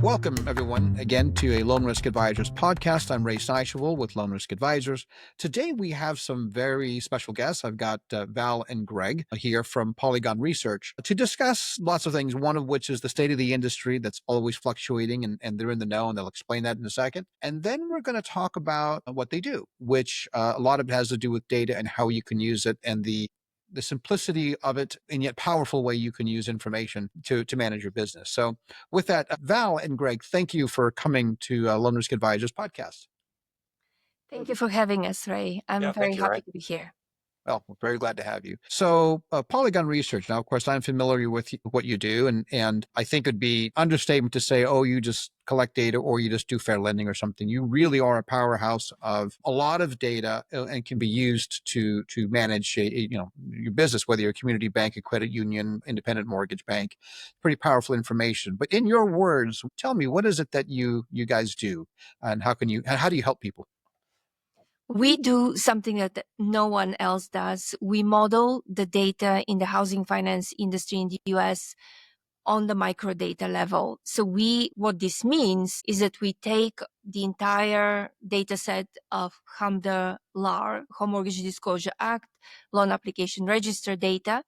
Welcome, everyone, again to a Loan Risk Advisors podcast. I'm Ray Seishawal with Loan Risk Advisors. Today, we have some very special guests. I've got Val and Greg here from Polygon Research to discuss lots of things, one of which is the state of the industry that's always fluctuating, and they're in the know, and they'll explain that in a second. And then we're going to talk about what they do, which a lot of it has to do with data and how you can use it and the simplicity of it, and yet powerful way you can use information to manage your business. So with that, Val and Greg, thank you for coming to Loan Risk Advisors podcast. Thank you for having us, Ray. I'm very happy to be here. Well, we're very glad to have you. So Polygon Research, now, of course, I'm familiar with what you do, and I think it'd be understatement to say, oh, you just collect data or you just do fair lending or something. You really are a powerhouse of a lot of data and can be used to manage your business, whether you're a community bank, a credit union, independent mortgage bank. Pretty powerful information. But in your words, tell me, what is it that you guys do, and how do you help people? We do something that no one else does. We model the data in the housing finance industry in the US on the microdata level. So what this means is that we take the entire data set of HMDA, Home Mortgage Disclosure Act, loan application register data,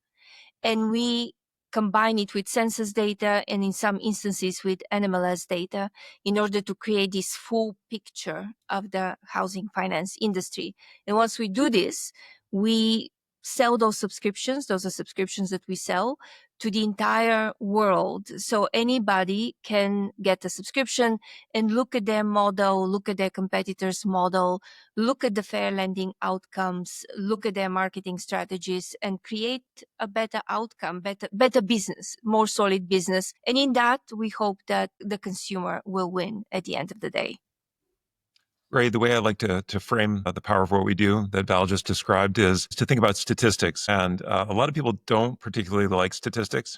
and we combine it with Census data and in some instances with NMLS data in order to create this full picture of the housing finance industry. And once we do this, we sell those subscriptions. Those are subscriptions that we sell to the entire world. So anybody can get a subscription and look at their model, look at their competitors' model, look at the fair lending outcomes, look at their marketing strategies, and create a better outcome, better business, more solid business. And in that, we hope that the consumer will win at the end of the day. Ray, the way I like to frame the power of what we do that Val just described is to think about statistics. And a lot of people don't particularly like statistics.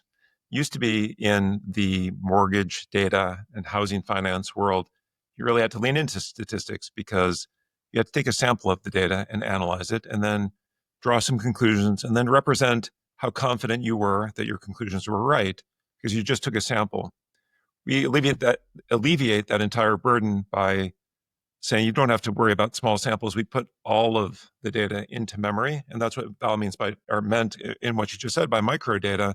Used to be in the mortgage data and housing finance world, you really had to lean into statistics because you had to take a sample of the data and analyze it and then draw some conclusions and then represent how confident you were that your conclusions were right because you just took a sample. We alleviate that entire burden by saying you don't have to worry about small samples. We put all of the data into memory. And that's what Val meant in what you just said by microdata.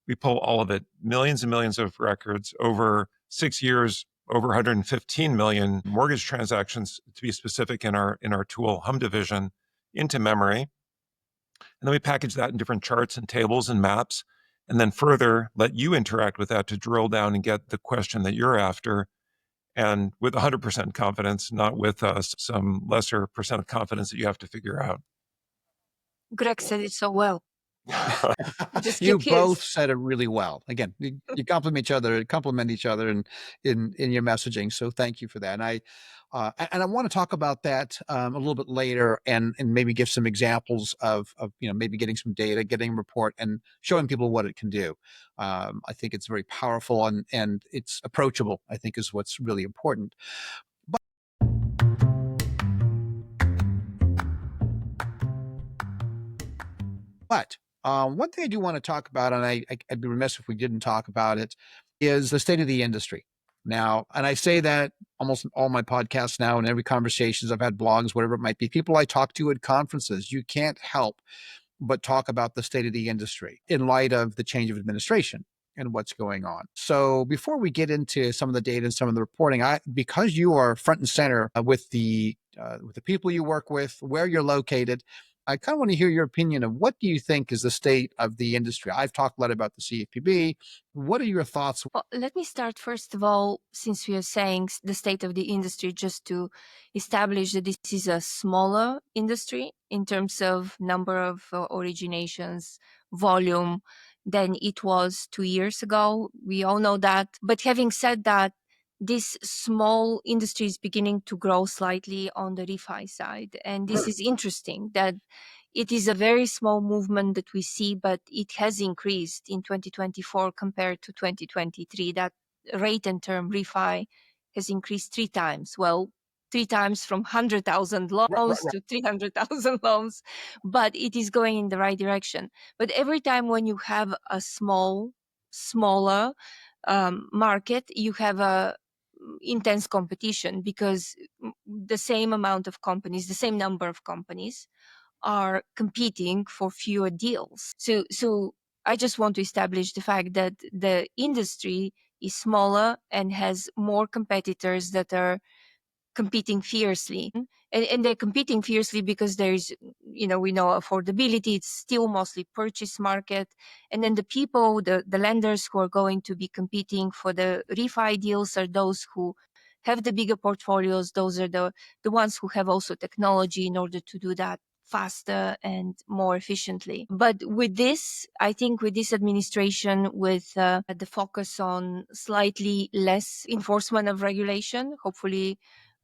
We pull all of it, millions and millions of records over 6 years, over 115 million mortgage transactions, to be specific, in our tool, HMDA, into memory. And then we package that in different charts and tables and maps, and then further let you interact with that to drill down and get the question that you're after. And with 100% confidence, not with some lesser percent of confidence that you have to figure out. Greg said it so well. You both said it really well. Again, you complement each other in your messaging. So thank you for that. And I want to talk about that a little bit later, and maybe give some examples of maybe getting some data, getting a report, and showing people what it can do. I think it's very powerful and it's approachable, I think, is what's really important. But one thing I do want to talk about, and I'd be remiss if we didn't talk about it, is the state of the industry. Now, and I say that almost in all my podcasts now, and every conversations I've had, blogs, whatever it might be, people I talk to at conferences, you can't help but talk about the state of the industry in light of the change of administration and what's going on. So before we get into some of the data and some of the reporting, because you are front and center with the people you work with, where you're located, I kind of want to hear your opinion of what do you think is the state of the industry? I've talked a lot about the CFPB. What are your thoughts? Well, let me start first of all, since we are saying the state of the industry, just to establish that this is a smaller industry in terms of number of originations, volume, than it was 2 years ago. We all know that. But having said that, this small industry is beginning to grow slightly on the refi side. And this is interesting that it is a very small movement that we see, but it has increased in 2024 compared to 2023. That rate and term refi has increased 3 times. Well, 3 times from 100,000 loans to 300,000 loans, but it is going in the right direction. But every time when you have a smaller market, you have a intense competition because the same amount of companies, the same number of companies are competing for fewer deals. So I just want to establish the fact that the industry is smaller and has more competitors that are competing fiercely. And they're competing fiercely because there's, we know affordability, it's still mostly purchase market. And then the people, the lenders who are going to be competing for the refi deals are those who have the bigger portfolios. Those are the ones who have also technology in order to do that faster and more efficiently. But with this, I think with this administration, with the focus on slightly less enforcement of regulation, hopefully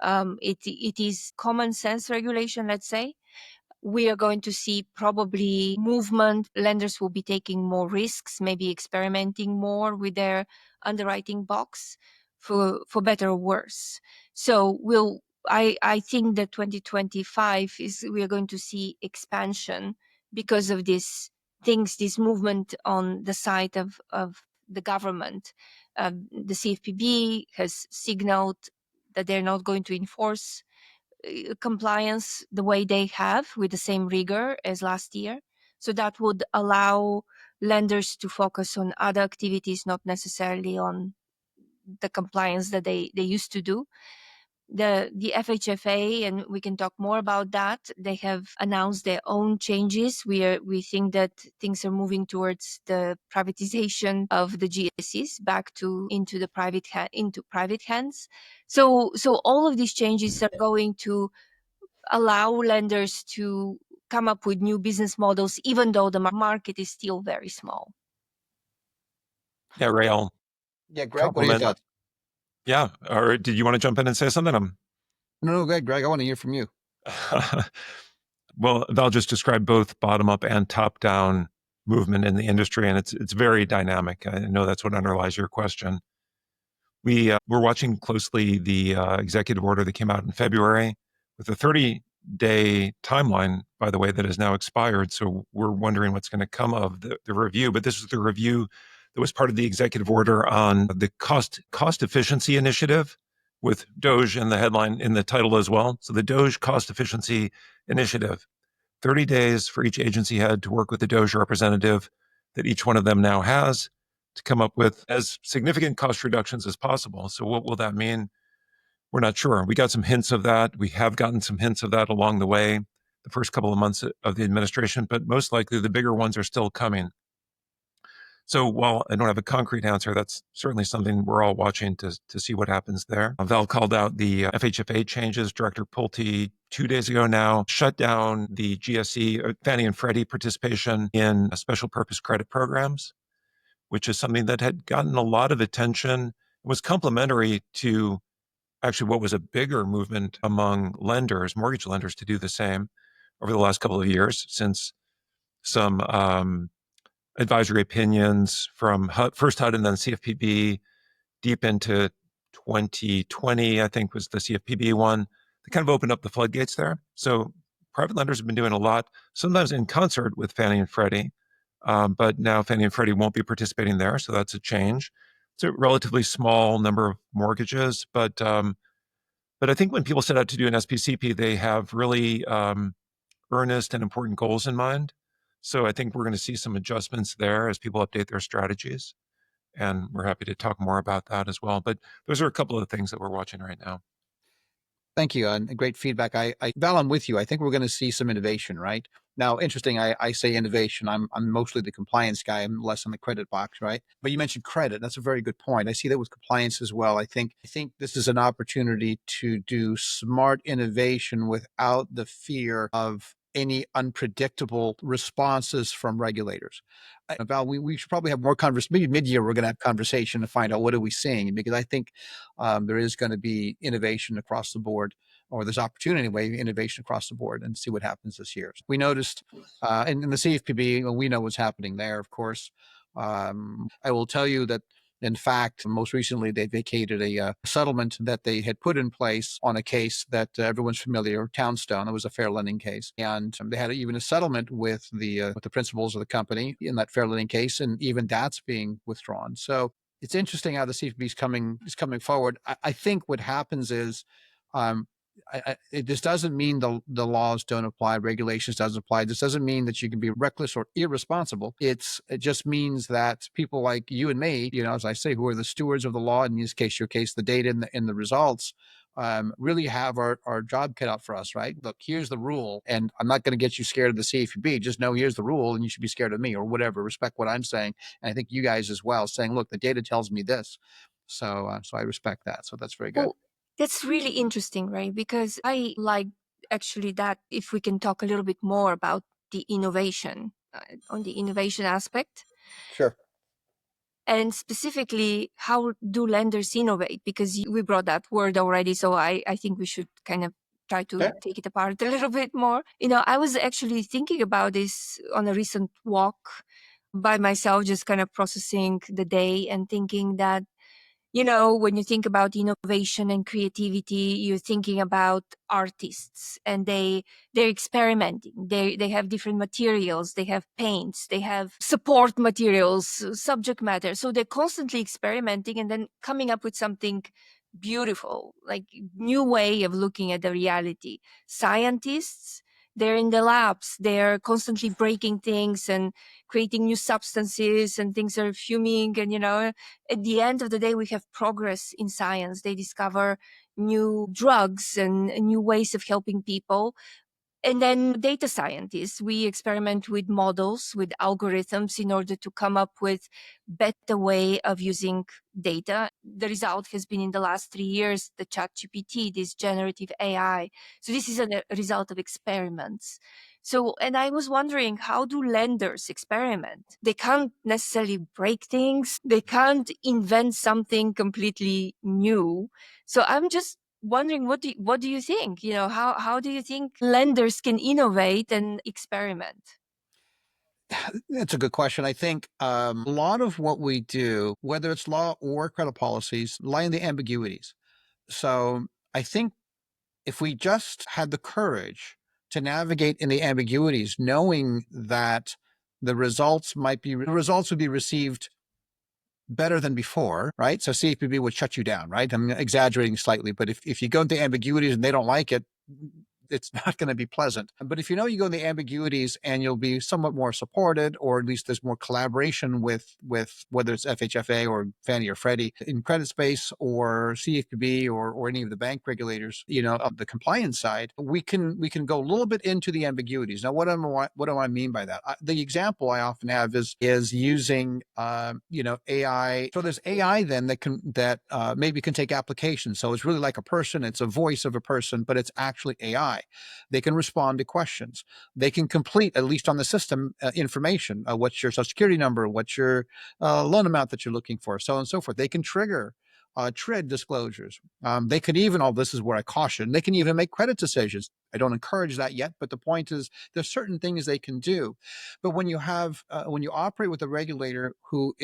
it is common sense regulation, let's say. We are going to see probably movement. Lenders will be taking more risks, maybe experimenting more with their underwriting box for better or worse. So I think that 2025 we are going to see expansion because of this movement on the side of the government. The CFPB has signaled that they're not going to enforce compliance the way they have with the same rigor as last year. So that would allow lenders to focus on other activities, not necessarily on the compliance that they used to do. The FHFA, and we can talk more about that, they have announced their own changes. We think that things are moving towards the privatization of the GSEs back into private hands. So all of these changes are going to allow lenders to come up with new business models, even though the market is still very small. Yeah, Ray, I'll Yeah, Greg, what are your compliment. thoughts? Yeah, or did you want to jump in and say something? No, go ahead, Greg. I want to hear from you. Well, Val just described both bottom-up and top-down movement in the industry, and it's very dynamic. I know that's what underlies your question. We're watching closely the executive order that came out in February with a 30-day timeline, by the way, that has now expired. So we're wondering what's going to come of the review. But this is the review that was part of the executive order on the cost efficiency initiative, with DOGE in the headline, in the title as well. So the DOGE cost efficiency initiative, 30 days for each agency head to work with the DOGE representative that each one of them now has to come up with as significant cost reductions as possible. So what will that mean? We're not sure. We got some hints of that. We have gotten some hints of that along the way, the first couple of months of the administration, but most likely the bigger ones are still coming. So while I don't have a concrete answer, that's certainly something we're all watching to see what happens there. Val called out the FHFA changes. Director Pulte 2 days ago now shut down the GSE, Fannie and Freddie participation in special purpose credit programs, which is something that had gotten a lot of attention, was complementary to actually what was a bigger movement among lenders, mortgage lenders, to do the same over the last couple of years, since some advisory opinions from first HUD and then CFPB deep into 2020, I think was the CFPB one, that kind of opened up the floodgates there. So private lenders have been doing a lot, sometimes in concert with Fannie and Freddie, but now Fannie and Freddie won't be participating there, so that's a change. It's a relatively small number of mortgages, but I think when people set out to do an SPCP, they have really earnest and important goals in mind. So I think we're going to see some adjustments there as people update their strategies. And we're happy to talk more about that as well. But those are a couple of the things that we're watching right now. Thank you. And great feedback. Val, I'm with you. I think we're going to see some innovation, right? Now, interesting, I say innovation. I'm mostly the compliance guy. I'm less on the credit box, right? But you mentioned credit. That's a very good point. I see that with compliance as well. I think this is an opportunity to do smart innovation without the fear of any unpredictable responses from regulators. Val, we should probably have more conversation. Maybe mid-year we're going to have conversation to find out what are we seeing, because I think there is going to be innovation across the board, or there's opportunity anyway, innovation across the board, and see what happens this year. We noticed in the CFPB, we know what's happening there, of course. I will tell you that, in fact, most recently they vacated a settlement that they had put in place on a case that everyone's familiar, Townstone. It was a fair lending case, and they had even a settlement with the principals of the company in that fair lending case, and even that's being withdrawn. So it's interesting how the CFPB is coming forward. I think what happens is, um, this doesn't mean the laws don't apply, regulations doesn't apply. This doesn't mean that you can be reckless or irresponsible. It just means that people like you and me, as I say, who are the stewards of the law, in this case, your case, the data and the results, really have our job cut out for us, right? Look, here's the rule, and I'm not going to get you scared of the CFPB. Just know here's the rule, and you should be scared of me or whatever. Respect what I'm saying, and I think you guys as well, saying, look, the data tells me this. So I respect that. So that's very good. Well, that's really interesting, right? Because I like actually that if we can talk a little bit more about the innovation, on the innovation aspect. Sure. And specifically, how do lenders innovate? Because we brought that word already. So I think we should kind of try to take it apart a little bit more. I was actually thinking about this on a recent walk by myself, just kind of processing the day and thinking that, when you think about innovation and creativity, you're thinking about artists, and they're experimenting. They have different materials, they have paints, they have support materials, subject matter. So they're constantly experimenting and then coming up with something beautiful, like new way of looking at the reality. Scientists, they're in the labs, they're constantly breaking things and creating new substances, and things are fuming, and at the end of the day, we have progress in science. They discover new drugs and new ways of helping people. And then data scientists, we experiment with models, with algorithms in order to come up with better way of using data. The result has been in the last 3 years, the ChatGPT, this generative AI. So this is a result of experiments. So, and I was wondering, how do lenders experiment? They can't necessarily break things. They can't invent something completely new. So I'm just wondering, what do you think? How do you think lenders can innovate and experiment? That's a good question. I think a lot of what we do, whether it's law or credit policies, lie in the ambiguities. So I think if we just had the courage to navigate in the ambiguities, knowing that the results would be received better than before, right? So CFPB would shut you down, right? I'm exaggerating slightly, but if you go into ambiguities and they don't like it, it's not going to be pleasant. But if you go in the ambiguities and you'll be somewhat more supported, or at least there's more collaboration with whether it's FHFA or Fannie or Freddie in credit space, or CFPB or any of the bank regulators, of the compliance side, we can go a little bit into the ambiguities. Now, what do I mean by that? The example I often have is using AI. So there's AI then that maybe can take applications. So it's really like a person. It's a voice of a person, but it's actually AI. They can respond to questions. They can complete, at least on the system, information. What's your social security number? What's your loan amount that you're looking for? So on and so forth. They can trigger TRID disclosures. They could even, this is where I caution, they can even make credit decisions. I don't encourage that yet, but the point is there's certain things they can do. But when you operate with a regulator who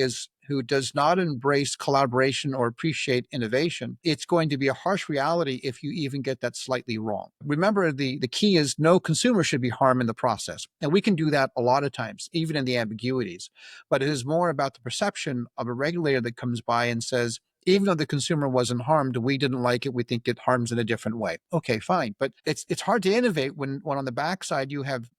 does not embrace collaboration or appreciate innovation, it's going to be a harsh reality if you even get that slightly wrong. Remember, the key is no consumer should be harmed in the process. And we can do that a lot of times, even in the ambiguities. But it is more about the perception of a regulator that comes by and says, even though the consumer wasn't harmed, we didn't like it. We think it harms in a different way. Okay, fine. But it's hard to innovate when on the backside you have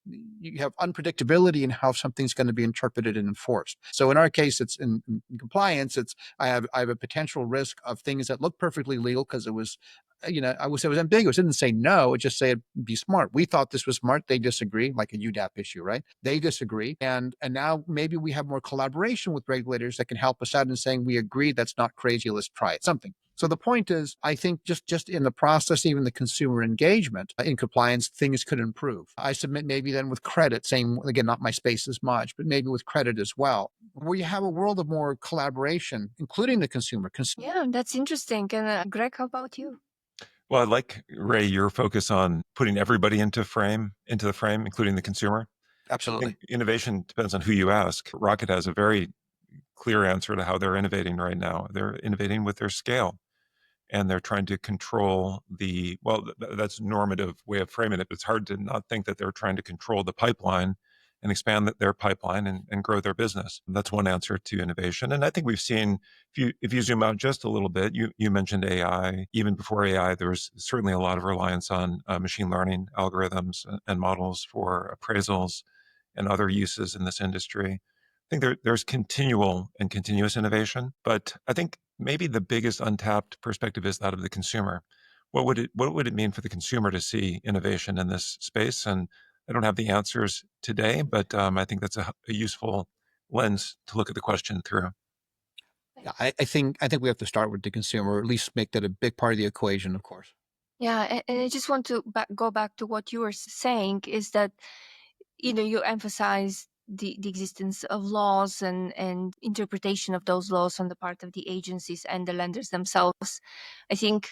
unpredictability in how something's going to be interpreted and enforced. So in our case, it's in compliance. I have a potential risk of things that look perfectly legal because it was, I would say it was ambiguous. It didn't say no. It just said be smart. We thought this was smart. They disagree, like a UDAP issue, right? They disagree. And now maybe we have more collaboration with regulators that can help us out in saying, we agree, that's not crazy. Let's try it, something. So the point is, I think just in the process, even the consumer engagement in compliance, things could improve. I submit maybe then with credit, saying, again, not my space as much, but maybe with credit as well, where you have a world of more collaboration, including the consumer. Yeah, that's interesting. And Greg, how about you? Well, I like, Ray, your focus on putting everybody into the frame, including the consumer. Absolutely. I think innovation depends on who you ask. Rocket has a very clear answer to how they're innovating right now. They're innovating with their scale, and they're trying to control that's a normative way of framing it. But it's hard to not think that they're trying to control the pipeline and expand their pipeline and grow their business. That's one answer to innovation. And I think we've seen, if you zoom out just a little bit, you mentioned AI. Even before AI, there was certainly a lot of reliance on machine learning algorithms and models for appraisals and other uses in this industry. I think there's continual and continuous innovation, but I think maybe the biggest untapped perspective is that of the consumer. What would it mean for the consumer to see innovation in this space? And I don't have the answers today, but I think that's a useful lens to look at the question through. Yeah, I think we have to start with the consumer, or at least make that a big part of the equation, of course. Yeah, and I just want to go back to what you were saying, is that, you emphasize the existence of laws and interpretation of those laws on the part of the agencies and the lenders themselves. I think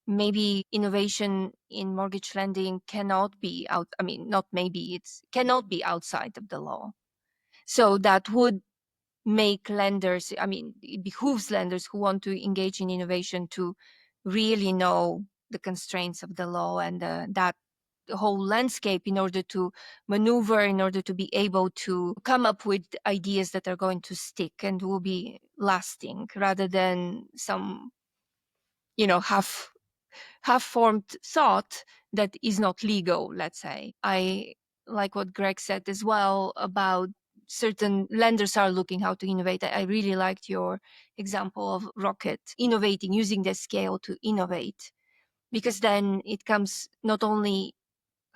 maybe innovation in mortgage lending cannot be not maybe, it's cannot be outside of the law. So that would make lenders, it behooves lenders who want to engage in innovation to really know the constraints of the law and that whole landscape in order to maneuver, in order to be able to come up with ideas that are going to stick and will be lasting, rather than some, half-formed thought that is not legal, let's say. I like what Greg said as well about certain lenders are looking how to innovate. I really liked your example of Rocket innovating, using the scale to innovate, because then it comes not only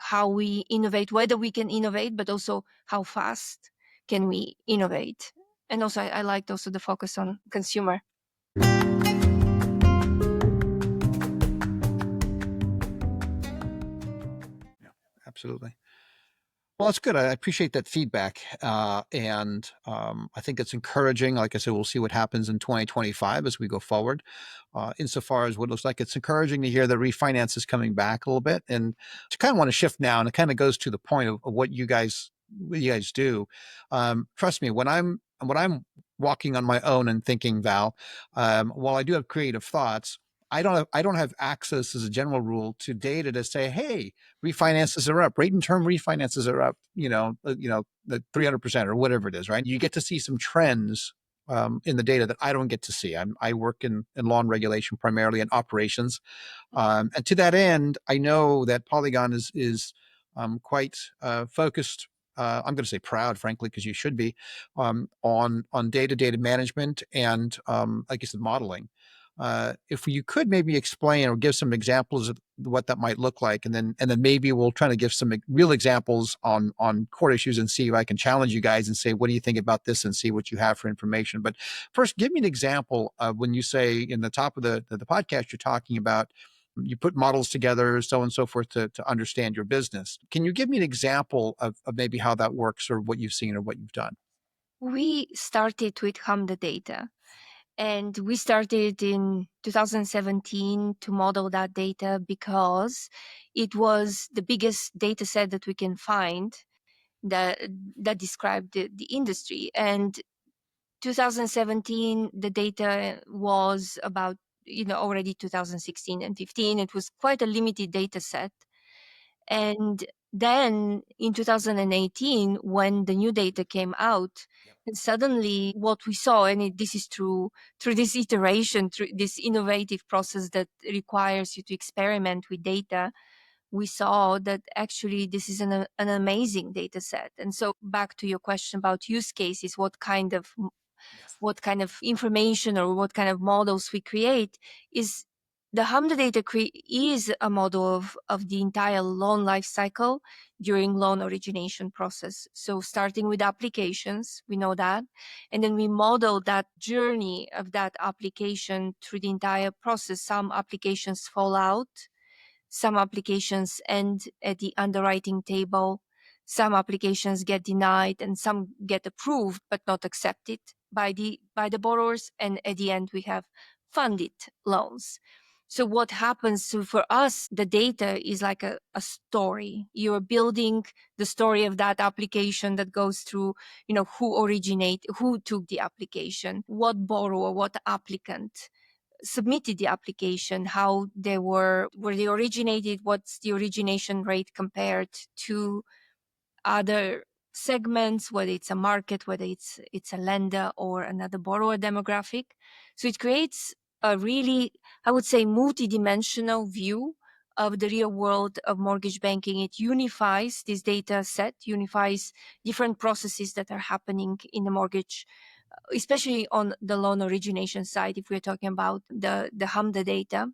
how we innovate, whether we can innovate, but also how fast can we innovate. And also, I liked also the focus on consumer. Absolutely. Well, that's good. I appreciate that feedback. And I think it's encouraging. Like I said, we'll see what happens in 2025 as we go forward. Insofar as what it looks like, it's encouraging to hear that refinance is coming back a little bit. And I kind of want to shift now, and it kind of goes to the point of what you guys do. Trust me, when I'm walking on my own and thinking, Val, while I do have creative thoughts, I don't have access as a general rule to data to say, hey, refinances are up, rate and term refinances are up, the 300% or whatever it is, right? You get to see some trends in the data that I don't get to see. I work in law and regulation, primarily in operations. And to that end, I know that Polygon is quite focused. I'm going to say proud, frankly, because you should be, on data management and, like you said, modeling. If you could maybe explain or give some examples of what that might look like, and then maybe we'll try to give some real examples on court issues and see if I can challenge you guys and say, what do you think about this, and see what you have for information. But first, give me an example of when you say in the top of the podcast, you're talking about you put models together, so on and so forth, to understand your business. Can you give me an example of maybe how that works, or what you've seen or what you've done? We started with HMDA data. And we started in 2017 to model that data because it was the biggest data set that we can find that described the industry. And 2017, the data was about, already 2016 and 15. It was quite a limited data set. And then in 2018, when the new data came out, and suddenly what we saw, and this is through this iteration, through this innovative process that requires you to experiment with data, we saw that actually this is an amazing data set. And so back to your question about use cases, what kind of information or what kind of models we create, is the HMDA data is a model of the entire loan life cycle during loan origination process. So starting with applications, we know that, and then we model that journey of that application through the entire process. Some applications fall out, some applications end at the underwriting table, some applications get denied, and some get approved but not accepted by the borrowers. And at the end, we have funded loans. So what happens? So for us, the data is like a story. You're building the story of that application that goes through, who took the application, what borrower, what applicant submitted the application, how they were, where they originated, what's the origination rate compared to other segments, whether it's a market, whether it's a lender or another borrower demographic. So it creates a really, I would say, multidimensional view of the real world of mortgage banking. It unifies this data set, unifies different processes that are happening in the mortgage, especially on the loan origination side, if we're talking about the HMDA data.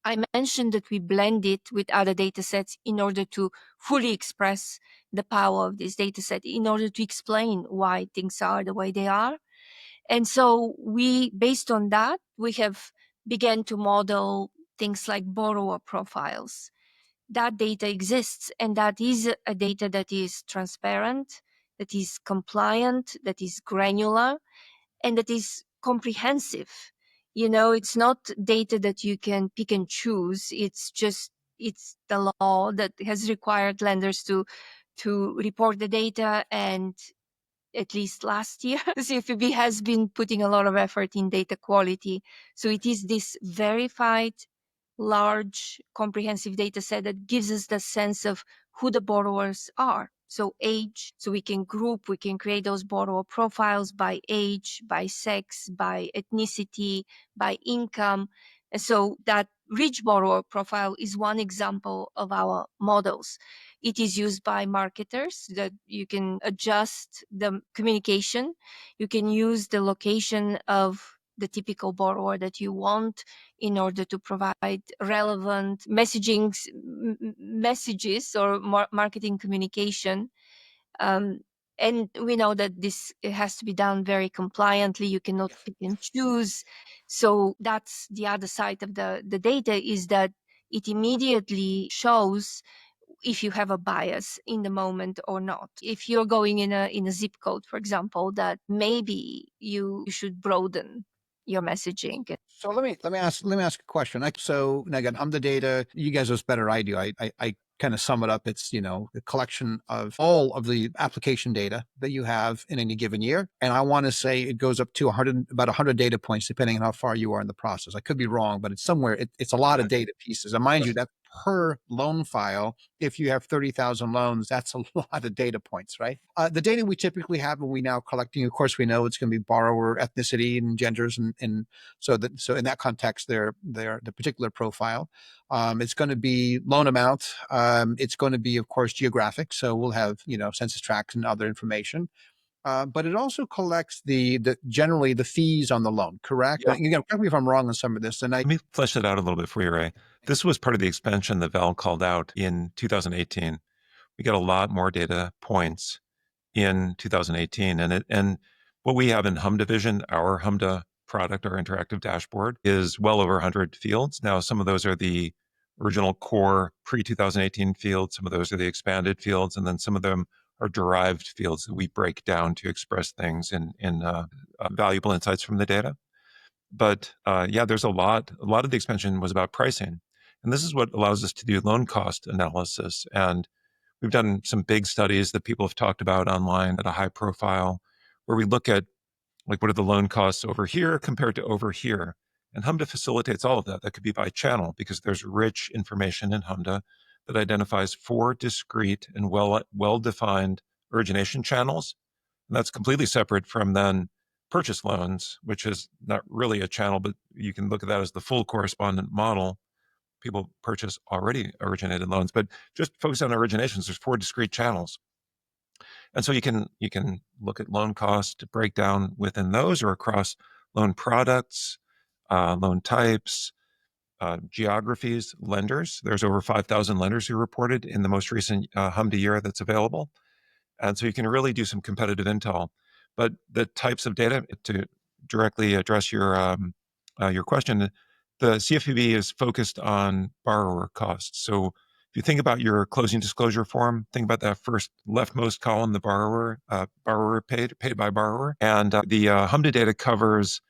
I mentioned that we blend it with other data sets in order to fully express the power of this data set, in order to explain why things are the way they are. And so we, based on that, we have began to model things like borrower profiles. That data exists, and that is a data that is transparent, that is compliant, that is granular, and that is comprehensive. It's not data that you can pick and choose. It's the law that has required lenders to report the data. And at least last year, the CFPB has been putting a lot of effort in data quality. So it is this verified, large, comprehensive data set that gives us the sense of who the borrowers are. So age, so we can create those borrower profiles by age, by sex, by ethnicity, by income. And so that rich borrower profile is one example of our models. It is used by marketers, that you can adjust the communication. You can use the location of the typical borrower that you want in order to provide relevant messages or marketing communication. And we know that it has to be done very compliantly. You cannot pick and choose. So that's the other side of the data, is that it immediately shows if you have a bias in the moment or not. If you're going in a zip code, for example, that maybe you should broaden your messaging. So let me ask a question. So and again, I'm the data. You guys know this better I do. I kind of sum it up. It's the collection of all of the application data that you have in any given year, and I want to say it goes up to about 100 data points, depending on how far you are in the process. I could be wrong, but it's somewhere. It's a lot of data pieces. And mind you, that per loan file, if you have 30,000 loans, that's a lot of data points, right? The data we typically have when we now collecting, of course, we know it's going to be borrower ethnicity and genders, and so in that context, they're the particular profile. It's going to be loan amount. It's going to be, of course, geographic. So we'll have census tracts and other information. But it also collects generally the fees on the loan, correct? Yeah. Correct me if I'm wrong on some of this. Let me flesh it out a little bit for you, Ray. This was part of the expansion that Val called out in 2018. We got a lot more data points in 2018. And what we have in HMDA Vision, our HMDA product, our interactive dashboard, is well over 100 fields. Now, some of those are the original core pre-2018 fields. Some of those are the expanded fields. And then some of them are derived fields that we break down to express things in valuable insights from the data. But yeah, there's a lot of the expansion was about pricing. And this is what allows us to do loan cost analysis. And we've done some big studies that people have talked about online at a high profile, where we look at what are the loan costs over here compared to over here. And HMDA facilitates all of that. That could be by channel, because there's rich information in HMDA that identifies 4 discrete and well-defined origination channels. And that's completely separate from then purchase loans, which is not really a channel, but you can look at that as the full correspondent model. People purchase already originated loans, but just focus on originations. There's 4 discrete channels. And so you can look at loan cost breakdown within those, or across loan products, loan types, geographies, lenders. There's over 5,000 lenders who reported in the most recent HMDA year that's available. And so you can really do some competitive intel. But the types of data, to directly address your question, the CFPB is focused on borrower costs. So if you think about your closing disclosure form, think about that first leftmost column, the borrower paid by borrower. And the HMDA data covers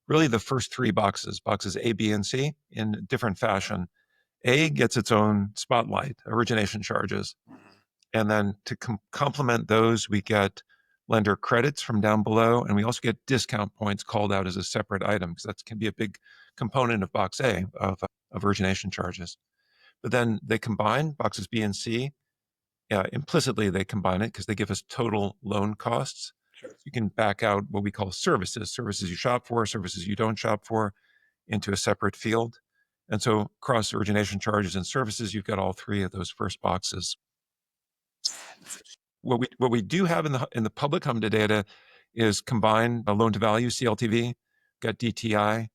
really the first 3 boxes A, B, and C, in different fashion. A gets its own spotlight, origination charges. And then to complement those, we get lender credits from down below, and we also get discount points called out as a separate item, because that can be a big component of box A of origination charges. But then they combine boxes B and C implicitly they combine it because they give us total loan costs. Sure. You can back out what we call services you shop for, services you don't shop for, into a separate field. And so across origination charges and services, you've got all three of those first boxes. What we do have in the public HMDA data is combined loan to value, CLTV, got DTI,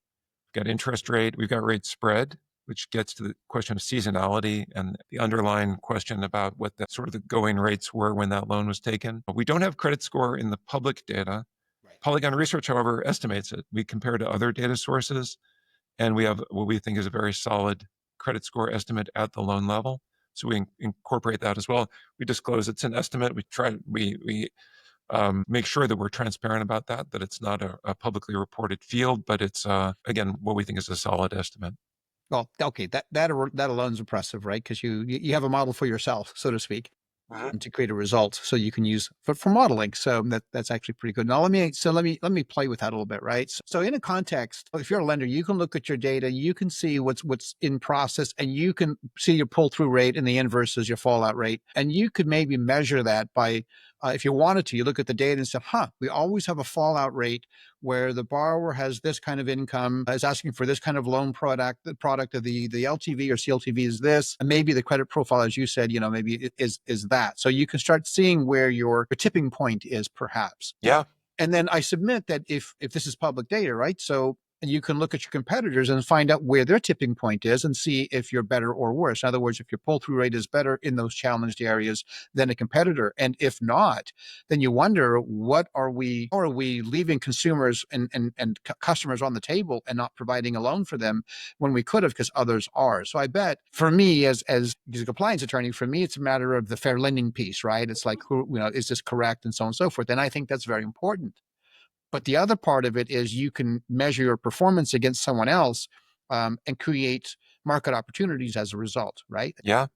got interest rate, we've got rate spread, which gets to the question of seasonality and the underlying question about what the sort of the going rates were when that loan was taken. We don't have credit score in the public data. Right. Polygon Research, however, estimates it. We compare to other data sources, and we have what we think is a very solid credit score estimate at the loan level. So we incorporate that as well. We disclose it's an estimate. We make sure that we're transparent about that it's not a publicly reported field, but it's, again, what we think is a solid estimate. Well, okay, that alone is impressive, right? Because you have a model for yourself, so to speak, to create a result, so you can use for modeling. So that's actually pretty good. Now let me play with that a little bit, right? So in a context, if you're a lender, you can look at your data, you can see what's in process, and you can see your pull through rate and the inverse is your fallout rate, and you could maybe measure that by if you wanted to, you look at the data and say, we always have a fallout rate where the borrower has this kind of income, is asking for this kind of loan product, the product of the LTV or CLTV is this, and maybe the credit profile, as you said, maybe is that. So you can start seeing where your tipping point is, perhaps. Yeah. And then I submit that if this is public data, right? So you can look at your competitors and find out where their tipping point is and see if you're better or worse. In other words, if your pull-through rate is better in those challenged areas than a competitor. And if not, then you wonder, how are we leaving consumers and customers on the table and not providing a loan for them when we could have, because others are. So I bet for me, as a compliance attorney, for me, it's a matter of the fair lending piece, right? It's like, is this correct, and so on and so forth. And I think that's very important. But the other part of it is you can measure your performance against someone else and create market opportunities as a result, right? Yeah.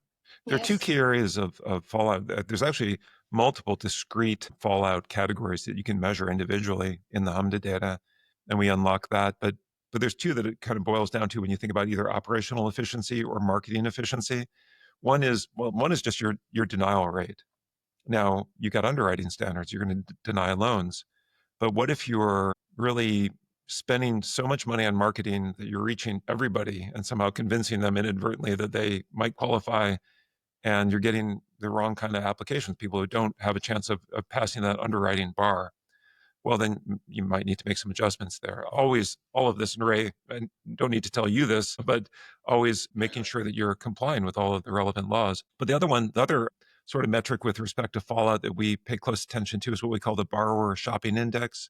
There are two Yes. key areas of fallout. There's actually multiple discrete fallout categories that you can measure individually in the HMDA data, and we unlock that. But there's two that it kind of boils down to when you think about either operational efficiency or marketing efficiency. One is just your denial rate. Now, you got underwriting standards, you're going to deny loans. But what if you're really spending so much money on marketing that you're reaching everybody and somehow convincing them inadvertently that they might qualify, and you're getting the wrong kind of applications, people who don't have a chance of passing that underwriting bar? Well, then you might need to make some adjustments there. Always, all of this, and Ray, I don't need to tell you this, but always making sure that you're complying with all of the relevant laws. But the other sort of metric with respect to fallout that we pay close attention to is what we call the borrower shopping index.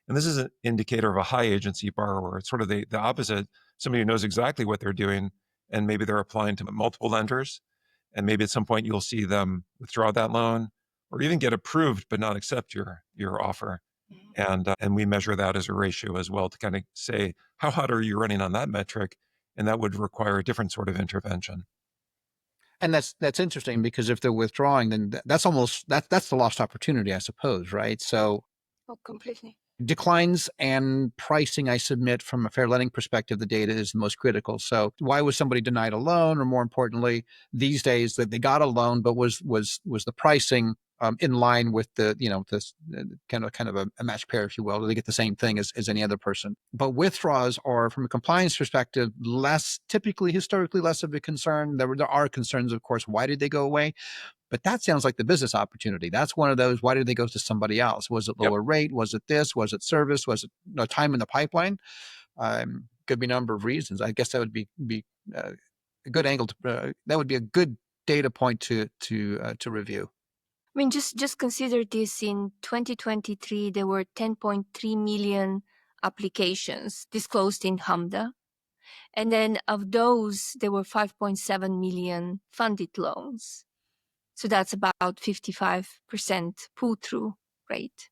And this is an indicator of a high agency borrower. It's sort of the opposite, somebody who knows exactly what they're doing, and maybe they're applying to multiple lenders. And maybe at some point you'll see them withdraw that loan or even get approved but not accept your offer. And we measure that as a ratio as well to kind of say, how hot are you running on that metric? And that would require a different sort of intervention. And that's interesting, because if they're withdrawing, then that's the lost opportunity, I suppose, right? So Oh, completely. declines and pricing, I submit, from a fair lending perspective, the data is the most critical. So why was somebody denied a loan? Or more importantly, these days, that they got a loan, but was the pricing in line with the, this kind of a match pair, if you will? Do they get the same thing as any other person? But withdrawals are, from a compliance perspective, historically less of a concern. There are concerns, of course. Why did they go away? But that sounds like the business opportunity. That's one of those, why did they go to somebody else? Was it lower rate? Was it this? Was it service? Was it time in the pipeline? Could be a number of reasons. I guess that would be a good angle to, that would be a good data point to review. I mean, just consider this. In 2023, there were 10.3 million applications disclosed in HMDA. And then of those, there were 5.7 million funded loans. So that's about 55% pull-through rate.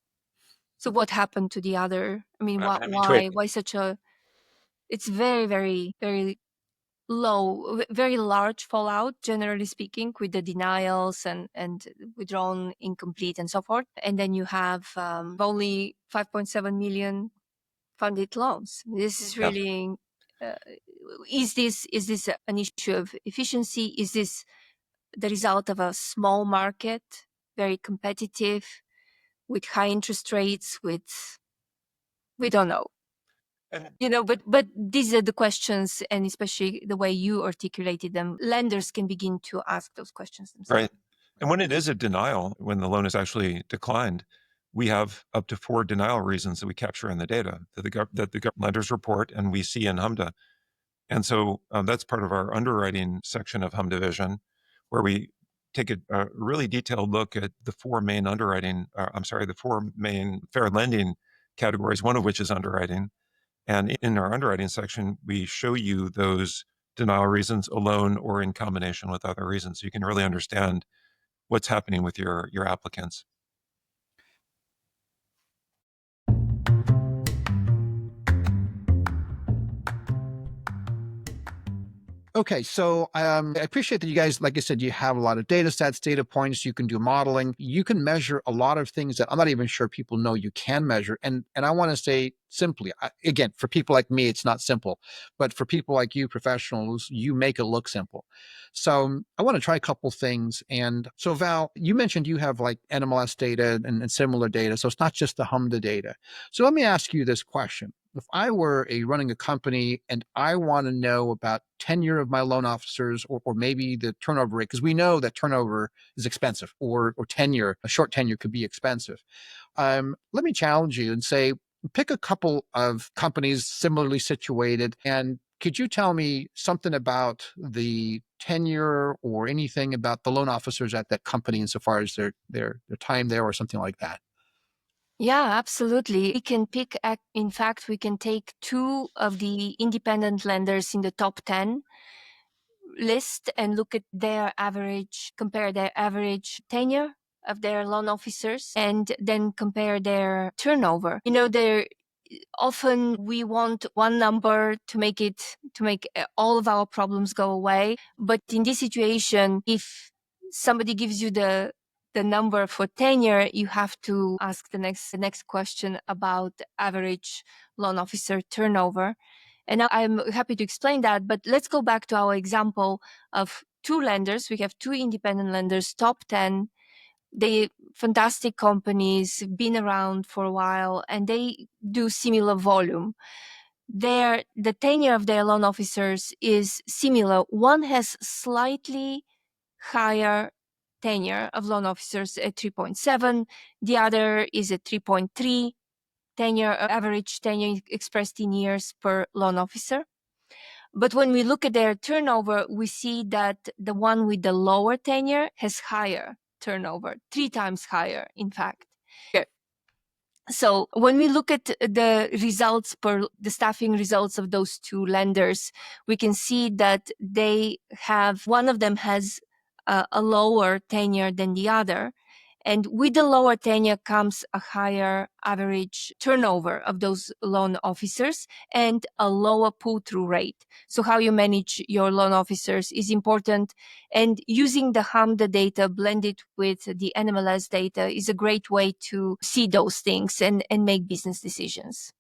So what happened to the other? I mean, why such a? It's very, very, very low, very large fallout, generally speaking, with the denials and withdrawn, incomplete, and so forth. And then you have only 5.7 million funded loans. This is really. Is this an issue of efficiency? Is this the result of a small market, very competitive, with high interest rates, we don't know. But these are the questions, and especially the way you articulated them, lenders can begin to ask those questions themselves. Right. And when it is a denial, when the loan is actually declined, we have up to 4 denial reasons that we capture in the data that the lenders report and we see in HMDA. And so that's part of our underwriting section of HMDA Vision, where we take a really detailed look at the 4 main the 4 main fair lending categories, one of which is underwriting. And in our underwriting section, we show you those denial reasons alone or in combination with other reasons. So you can really understand what's happening with your applicants. Okay, so I appreciate that you guys, like I said, you have a lot of data sets, data points. You can do modeling. You can measure a lot of things that I'm not even sure people know you can measure. And I want to say simply, again, for people like me, it's not simple. But for people like you, professionals, you make it look simple. So I want to try a couple things. And so Val, you mentioned you have like NMLS data and similar data. So it's not just the HMDA data. So let me ask you this question. If I were running a company and I want to know about tenure of my loan officers or maybe the turnover rate, because we know that turnover is expensive or tenure, a short tenure could be expensive. Let me challenge you and say, pick a couple of companies similarly situated and could you tell me something about the tenure or anything about the loan officers at that company insofar as their time there or something like that? Yeah, absolutely. We can pick, in fact, we can take 2 of the independent lenders in the top 10 list and look at their average, compare their average tenure of their loan officers, and then compare their turnover. Often we want one number to make all of our problems go away. But in this situation, if somebody gives you the number for tenure, you have to ask the next question about average loan officer turnover. And I'm happy to explain that. But let's go back to our example of 2 lenders. We have 2 independent lenders, top 10. They fantastic companies, been around for a while, and they do similar volume. The tenure of their loan officers is similar. One has slightly higher tenure of loan officers at 3.7. The other is at 3.3 average tenure expressed in years per loan officer. But when we look at their turnover, we see that the one with the lower tenure has higher turnover, 3 times higher, in fact. So when we look at the staffing results of those 2 lenders, we can see that one of them has a lower tenure than the other. And with the lower tenure comes a higher average turnover of those loan officers and a lower pull-through rate. So how you manage your loan officers is important. And using the HMDA data blended with the NMLS data is a great way to see those things and make business decisions.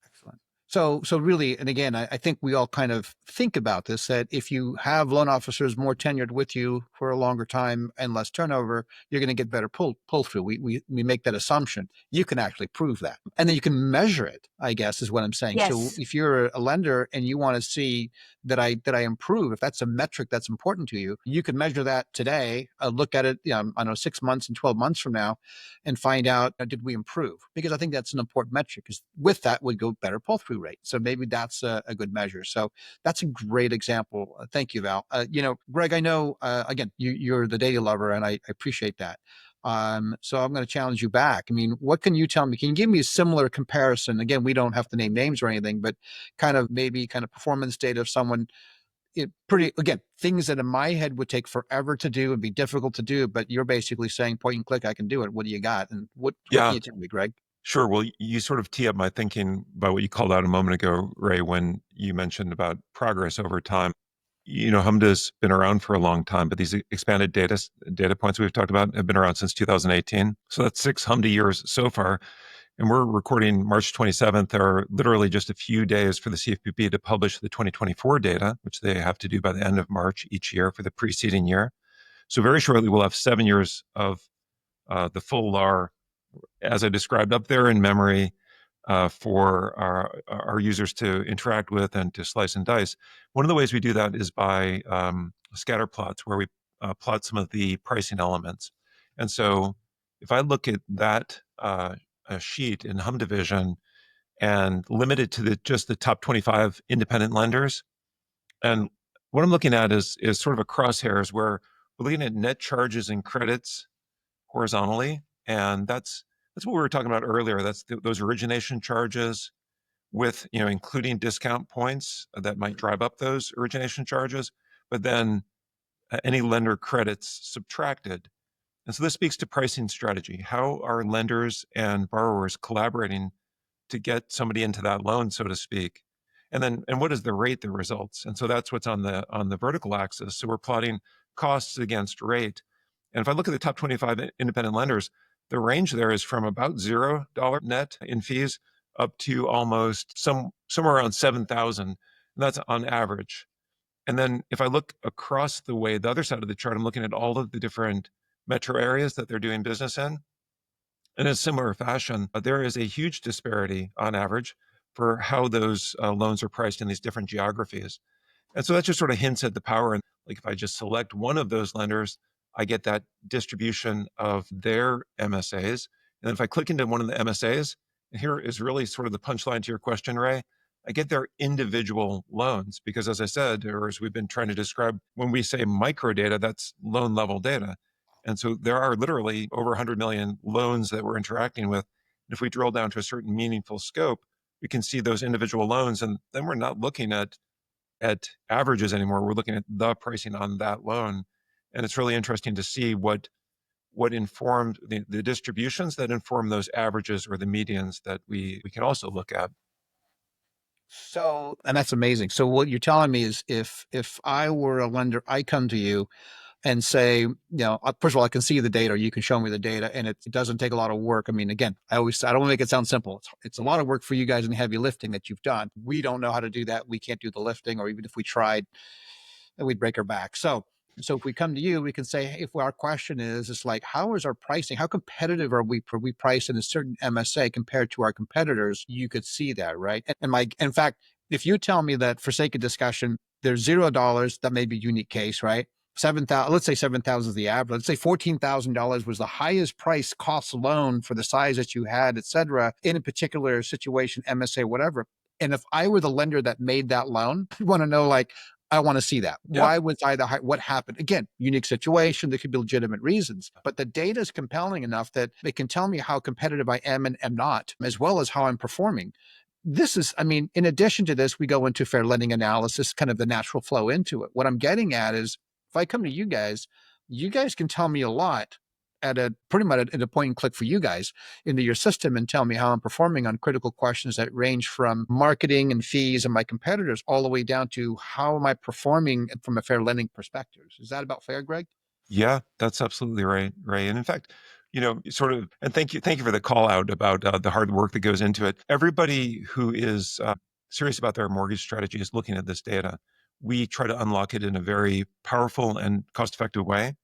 Excellent. So really, and again, I think we all kind of think about this, that if you have loan officers more tenured with you for a longer time and less turnover, you're going to get better pull through. We make that assumption. You can actually prove that. And then you can measure it, I guess, is what I'm saying. Yes. So if you're a lender and you want to see that I improve, if that's a metric that's important to you, you can measure that today, look at it, I don't know, 6 months and 12 months from now, and find out, did we improve? Because I think that's an important metric, because with that would go better pull-through rate. So maybe that's a good measure. So that's a great example. Thank you, Val. Greg, I know, again, you're the data lover, and I appreciate that. So I'm going to challenge you back. I mean, what can you tell me? Can you give me a similar comparison? Again, we don't have to name names or anything, but kind of performance data of someone, again, things that in my head would take forever to do and be difficult to do, but you're basically saying point and click, I can do it. What do you got? And what can you tell me, Greg? Sure. Well, you sort of tee up my thinking by what you called out a moment ago, Ray, when you mentioned about progress over time. HMDA's been around for a long time, but these expanded data points we've talked about have been around since 2018. So that's 6 HMDA years so far. And we're recording March 27th. There are literally just a few days for the CFPB to publish the 2024 data, which they have to do by the end of March each year for the preceding year. So very shortly, we'll have 7 years of the full LAR, as I described, up there in memory for our users to interact with and to slice and dice. One of the ways we do that is by scatter plots, where we plot some of the pricing elements. And so if I look at that a sheet in Hum Division and limit it to just the top 25 independent lenders, and what I'm looking at is sort of a crosshairs where we're looking at net charges and credits horizontally, and that's what we were talking about earlier. That's those origination charges with, including discount points that might drive up those origination charges, but then any lender credits subtracted. And so this speaks to pricing strategy. How are lenders and borrowers collaborating to get somebody into that loan, so to speak? And what is the rate that results? And so that's what's on the vertical axis. So we're plotting costs against rate. And if I look at the top 25 independent lenders, the range there is from about $0 net in fees up to almost somewhere around 7,000. And that's on average. And then if I look across the other side of the chart, I'm looking at all of the different metro areas that they're doing business in. In a similar fashion, there is a huge disparity on average for how those loans are priced in these different geographies. And so that just sort of hints at the power. And like if I just select one of those lenders, I get that distribution of their MSAs. And then if I click into one of the MSAs, and here is really sort of the punchline to your question, Ray, I get their individual loans because, as I said, or as we've been trying to describe, when we say micro data, that's loan level data. And so there are literally over 100 million loans that we're interacting with. And if we drill down to a certain meaningful scope, we can see those individual loans. And then we're not looking at averages anymore. We're looking at the pricing on that loan. And it's really interesting to see what informed the distributions that inform those averages or the medians that we can also look at. So, and that's amazing. So what you're telling me is if I were a lender, I come to you and say, first of all, I can see the data, or you can show me the data, and it doesn't take a lot of work. I mean, again, I don't want to make it sound simple. It's a lot of work for you guys in the heavy lifting that you've done. We don't know how to do that. We can't do the lifting, or even if we tried, we'd break our back. So if we come to you, we can say, hey, if our question is, it's like, how is our pricing? How competitive are we priced in a certain MSA compared to our competitors? You could see that, right? In fact, if you tell me that for sake of discussion, there's $0, that may be a unique case, right? 7,000, let's say 7,000 is the average. Let's say $14,000 was the highest price cost loan for the size that you had, et cetera, in a particular situation, MSA, whatever. And if I were the lender that made that loan, I want to know, I want to see that. Yeah. Why was I what happened? Again, unique situation. There could be legitimate reasons, but the data is compelling enough that it can tell me how competitive I am and am not, as well as how I'm performing. This is, in addition to this, we go into fair lending analysis, kind of the natural flow into it. What I'm getting at is, if I come to you guys can tell me a lot at pretty much at a point and click for you guys into your system and tell me how I'm performing on critical questions that range from marketing and fees and my competitors all the way down to how am I performing from a fair lending perspective. Is that about fair, Greg? Yeah, that's absolutely right, Ray. And in fact, and thank you for the call out about the hard work that goes into it. Everybody who is serious about their mortgage strategy is looking at this data. We try to unlock it in a very powerful and cost-effective way,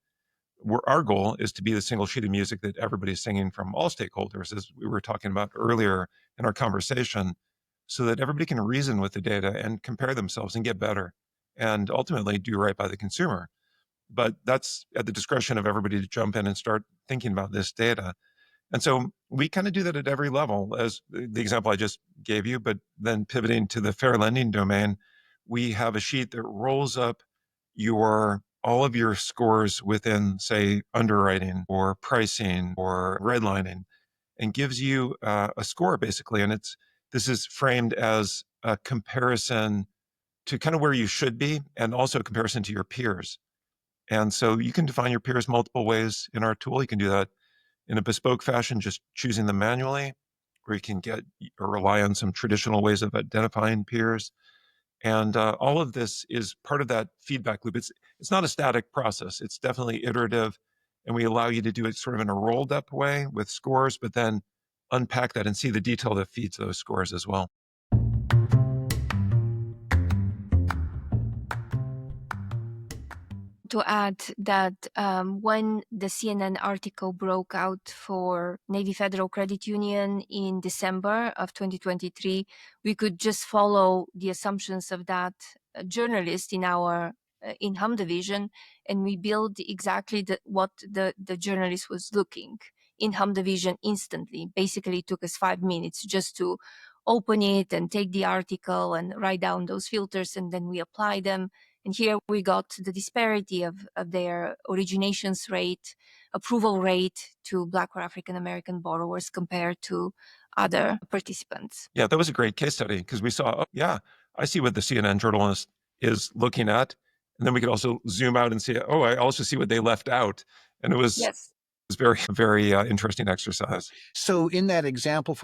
where our goal is to be the single sheet of music that everybody's singing from all stakeholders, as we were talking about earlier in our conversation, so that everybody can reason with the data and compare themselves and get better and ultimately do right by the consumer. But that's at the discretion of everybody to jump in and start thinking about this data. And so we kind of do that at every level, as the example I just gave you, but then pivoting to the fair lending domain, we have a sheet that rolls up all of your scores within, say, underwriting or pricing or redlining, and gives you a score basically. And this is framed as a comparison to kind of where you should be, and also a comparison to your peers. And so you can define your peers multiple ways in our tool. You can do that in a bespoke fashion, just choosing them manually, or you can get or rely on some traditional ways of identifying peers. And all of this is part of that feedback loop. It's not a static process. It's definitely iterative. And we allow you to do it sort of in a rolled up way with scores, but then unpack that and see the detail that feeds those scores as well. to add that when the CNN article broke out for Navy Federal Credit Union in December of 2023, we could just follow the assumptions of that journalist in our in-home division, and we built exactly what the journalist was looking in home division instantly. Basically, it took us 5 minutes just to open it and take the article and write down those filters, and then we apply them. And here we got the disparity of their originations rate, approval rate to Black or African American borrowers compared to other participants. Yeah, that was a great case study because we saw, oh, yeah, I see what the CNN journalist is looking at. And then we could also zoom out and see, oh, I also see what they left out. And it was Yes. very, very interesting exercise. So in that example,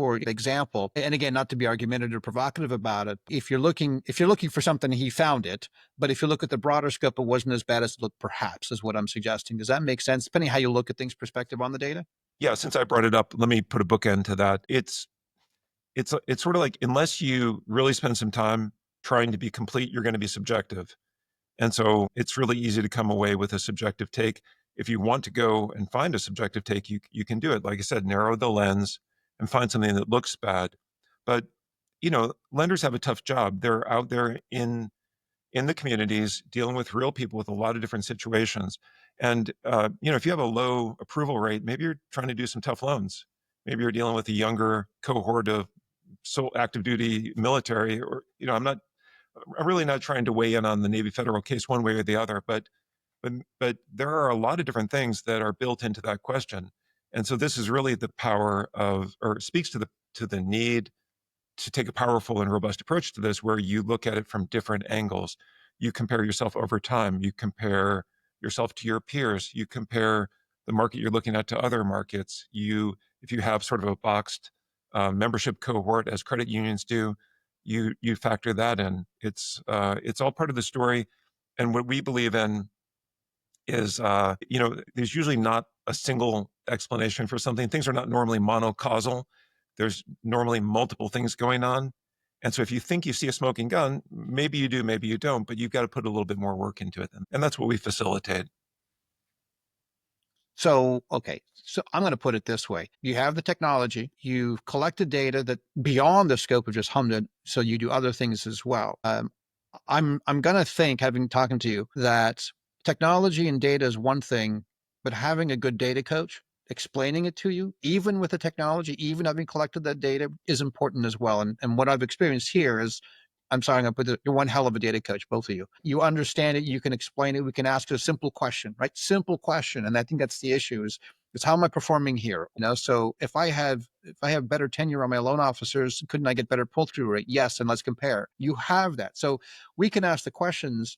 and again, not to be argumentative or provocative about it, if you're looking for something, he found it. But if you look at the broader scope, it wasn't as bad as it looked, perhaps, is what I'm suggesting. Does that make sense? Depending how you look at things, perspective on the data? Yeah, since I brought it up, let me put a bookend to that. It's sort of like, unless you really spend some time trying to be complete, you're going to be subjective. And so it's really easy to come away with a subjective take. If you want to go and find a subjective take, you can do it. Like I said, narrow the lens and find something that looks bad. But, lenders have a tough job. They're out there in the communities dealing with real people with a lot of different situations. And, if you have a low approval rate, maybe you're trying to do some tough loans. Maybe you're dealing with a younger cohort of active duty military, or, I'm really not trying to weigh in on the Navy Federal case one way or the other, but there are a lot of different things that are built into that question. And so this is really the power of, or speaks to the need to take a powerful and robust approach to this, where you look at it from different angles. You compare yourself over time. You compare yourself to your peers. You compare the market you're looking at to other markets. If you have sort of a boxed membership cohort, as credit unions do, you factor that in. It's all part of the story. And what we believe in is, there's usually not a single explanation for something. Things are not normally monocausal. There's normally multiple things going on. And so if you think you see a smoking gun, maybe you do, maybe you don't, but you've got to put a little bit more work into it. And that's what we facilitate. So, okay. So I'm going to put it this way. You have the technology, you've collected data that beyond the scope of just HMDA, so you do other things as well. I'm going to think, having talking to you, that technology and data is one thing, but having a good data coach explaining it to you, even with the technology, even having collected that data, is important as well. And what I've experienced here is, I'm sorry, you're one hell of a data coach, both of you. You understand it, you can explain it, we can ask a simple question, right? Simple question. And I think that's the issue is how am I performing here? So if I have better tenure on my loan officers, couldn't I get better pull-through rate? Yes, and let's compare. You have that. So we can ask the questions,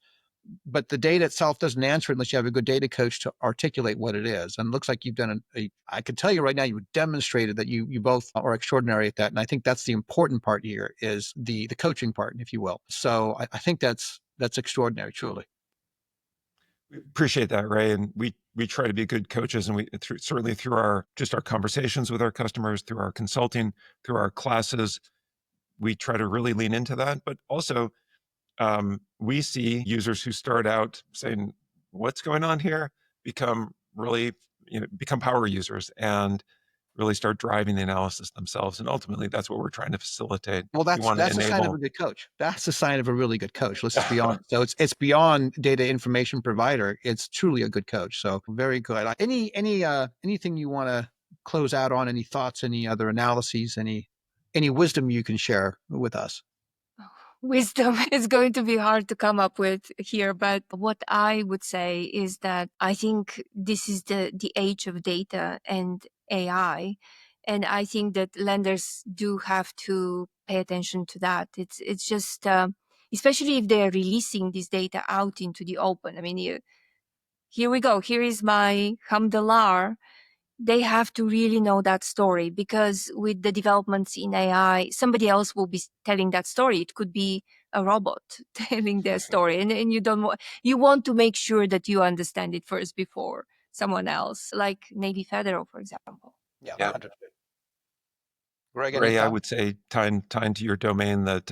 but the data itself doesn't answer it unless you have a good data coach to articulate what it is. And it looks like you've done I can tell you right now, you've demonstrated that you both are extraordinary at that. And I think that's the important part here, is the coaching part, if you will. So I think that's extraordinary, truly. We appreciate that, Ray. And we try to be good coaches, and certainly through our conversations with our customers, through our consulting, through our classes, we try to really lean into that. But also, we see users who start out saying, what's going on here, become power users and really start driving the analysis themselves. And ultimately, that's what we're trying to facilitate. Well, that's a sign of a good coach. That's a sign of a really good coach. Let's just be honest. So it's beyond data information provider. It's truly a good coach. So very good. Anything you want to close out on? Any thoughts? Any other analyses? Any wisdom you can share with us? Wisdom is going to be hard to come up with here, but what I would say is that I think this is the age of data and AI, and I think that lenders do have to pay attention to that. It's just especially if they're releasing this data out into the open. I mean, here we go. Here is my HMDA. They have to really know that story, because with the developments in AI, somebody else will be telling that story. It could be a robot telling their story, and you want to make sure that you understand it first before someone else, like Navy Federal, for example. Yeah. Greg, Ray, I would say, tying to your domain, that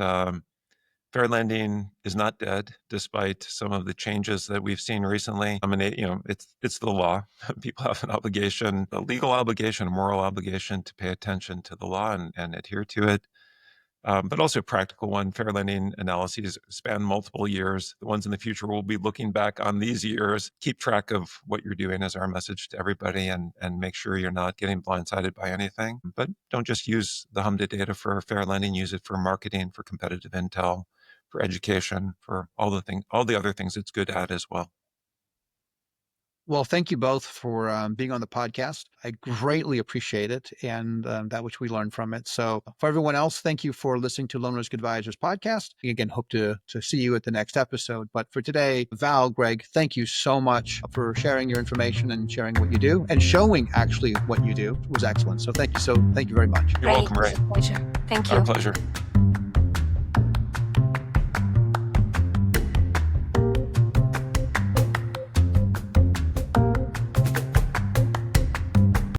Fair lending is not dead, despite some of the changes that we've seen recently. I mean, it's the law. People have an obligation, a legal obligation, a moral obligation to pay attention to the law and adhere to it. But also a practical one. Fair lending analyses span multiple years. The ones in the future will be looking back on these years. Keep track of what you're doing as our message to everybody, and make sure you're not getting blindsided by anything. But don't just use the HMDA data for fair lending. Use it for marketing, for competitive intel, for education, for all the other things it's good at as well. Well, thank you both for being on the podcast. I greatly appreciate it and that which we learned from it. So for everyone else, thank you for listening to Loan Risk Advisors podcast. Again, hope to see you at the next episode. But for today, Val, Greg, thank you so much for sharing your information and sharing what you do and showing actually what you do. It was excellent. So thank you very much. You're welcome, Ray. Pleasure. Thank you. Our pleasure.